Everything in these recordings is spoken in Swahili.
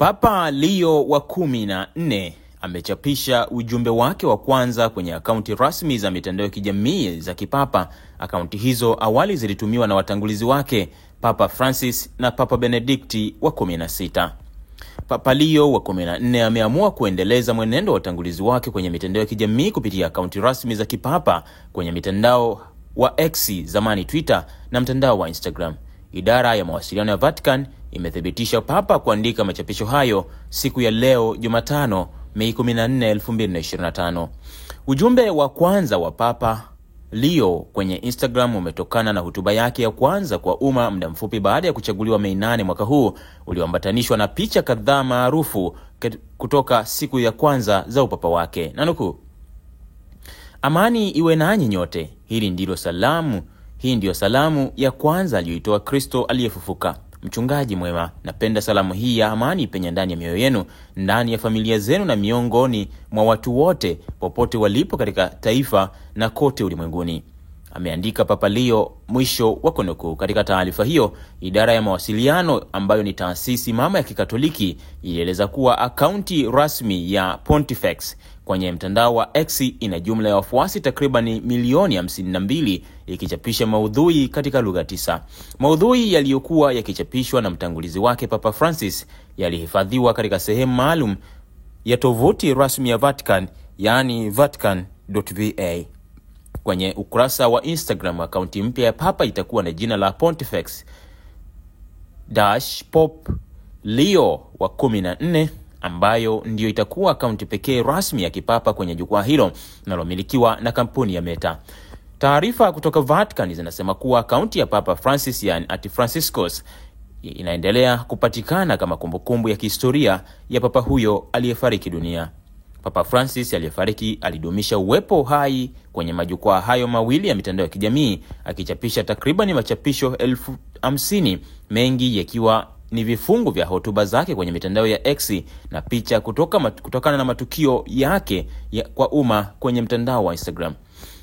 Papa Leo wa 14 amechapisha ujumbe wake wa kwanza kwenye akaunti rasmi za mitandao ya kijamii za kipapa. Akaunti hizo awali zilitumiwa na watangulizi wake, Papa Francis na Papa Benedikti wa 16. Papa Leo wa 14 ameamua kuendeleza mwenendo wa watangulizi wake kwenye mitandao ya kijamii kupitia akaunti rasmi za kipapa kwenye mitandao wa X, zamani Twitter, na mtandao wa Instagram. Idara ya mawasiliano ya Vatican imethibitisha Papa kuandika machapisho hayo siku ya leo Jumatano, Mei 14, 2025. Ujumbe wa kwanza wa Papa Leo kwenye Instagram umetokana na hotuba yake ya kwanza kwa umma muda mfupi baada ya kuchaguliwa Mei 8 mwaka huu, ulioambatanishwa na picha kadhaa maarufu kutoka siku ya kwanza za upapa wake. Nanuku: amani iwe nanyi nyote. Hii ndiyo salamu ya kwanza aliyoitoa Kristo aliyefufuka. Mchungaji mwema, napenda salamu hii ya amani penye ndani ya mioyo yenu, ndani ya familia zenu na miongoni mwa watu wote popote walipo katika taifa na kote ulimwenguni, ameandika Papa Leo, mwisho wa kunukuu. Katika taarifa hiyo, idara ya mawasiliano ambayo ni taasisi mama ya Kikatoliki ilieleza kuwa akaunti rasmi ya Pontifex kwenye mtandao wa X ina jumla ya wafuasi takriban milioni 52, ikichapisha maudhui katika lugha 9. Maudhui yaliyokuwa yakichapishwa na mtangulizi wake Papa Francis yalihifadhiwa katika sehemu maalum ya tovuti rasmi ya Vatican, yani vatican.va. Kwenye ukurasa wa Instagram, akaunti mpya ya Papa itakuwa na jina la Pontifex Pop Leo wa 14, ambayo ndiyo itakuwa akaunti pekee rasmi ya kipapa kwenye jukwaa hilo linalomilikiwa na kampuni ya Meta. Taarifa kutoka Vatican zinasema kuwa akaunti ya Papa Francis, yani @Franciscus, inaendelea kupatikana kama kumbukumbu ya kihistoria ya papa huyo aliyefariki dunia. Papa Francis aliyefariki alidumisha uwepo hai kwenye majukwaa hayo mawili ya mitandao ya kijamii, akichapisha takriban machapisho 50,000, mengi yakiwa ni vifungu vya hotuba zake kwenye mitandao ya X na picha kutokana na matukio yake kwa umma kwenye mtandao wa Instagram.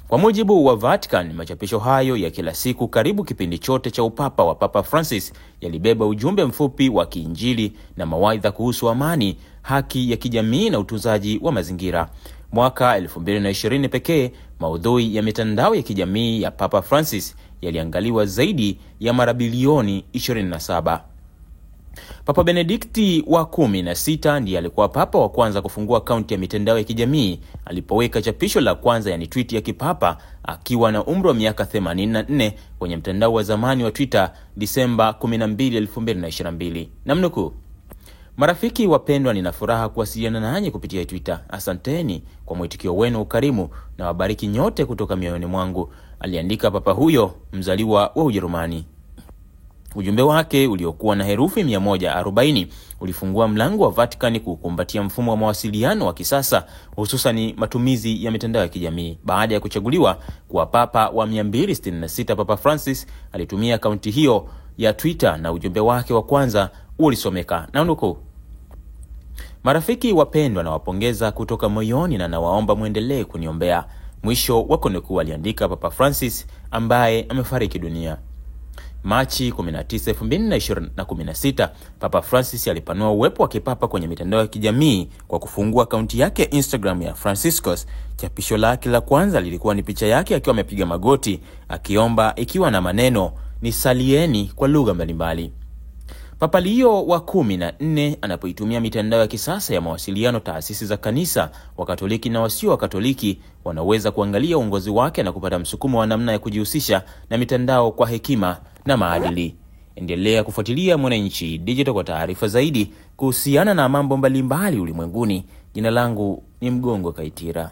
Kwa mujibu wa Vatican, machapisho hayo ya kila siku karibu kipindi chote cha upapa wa Papa Francis yalibeba ujumbe mfupi wa kiinjili na mawaidha kuhusu amani, haki ya kijamii na utunzaji wa mazingira. Mwaka 2020 pekee, maudhui ya mitandao ya kijamii ya Papa Francis yaliangaliwa zaidi ya mara bilioni 27. Papa Benedikti wa 16 ndiye alikuwa papa wa kwanza kufungua akaunti ya mitandao ya kijamii alipoweka chapisho la kwanza, yani tweet ya kipapa, akiwa na umri wa miaka 84 kwenye mtandao wa zamani wa Twitter Disemba 12, 2022. Namnuku: marafiki wapendwa, nina furaha kuwasiliana nanyi kupitia Twitter. Asanteni kwa mwitikio wenu ukarimu, na wabariki nyote kutoka mioyoni mwangu, aliandika papa huyo mzaliwa wa Ujerumani. Ujumbe wake uliokuwa na herufi 140 ulifungua mlango wa Vatican kukumbatia mfumo wa mawasiliano wa kisasa, hususan matumizi ya mitandao ya kijamii. Baada ya kuchaguliwa kuwa papa wa 266, Papa Francis alitumia akaunti hiyo ya Twitter na ujumbe wake wa kwanza ulisomeka, na nuku: marafiki wapendwa, na wapongeza kutoka moyoni na nawaomba muendelee kuniombea, mwisho wa kunukuu, aliandika Papa Francis ambaye amefariki dunia. Machi 19, 2016, Papa Francis alipanua uwepo wa kipapa kwenye mitandao ya kijamii kwa kufungua akaunti yake ya Instagram ya Franciscus. Chapisho lake la kwanza lilikuwa ni picha yake akiwa amepiga magoti akiomba, ikiwa na maneno nisalieni kwa lugha mbalimbali. Papa Leo wa 14 anapoitumia mitandao ya kisasa ya mawasiliano, taasisi za kanisa, Wakatoliki na wasio Wakatoliki wanaweza kuangalia uongozi wake na kupata msukumo wa namna ya kujihusisha na mitandao kwa hekima na maadili. Endelea kufuatilia Mwananchi Digital kwa taarifa zaidi kuhusiana na mambo mbalimbali ulimwenguni. Jina langu ni Mgongo Kaitira.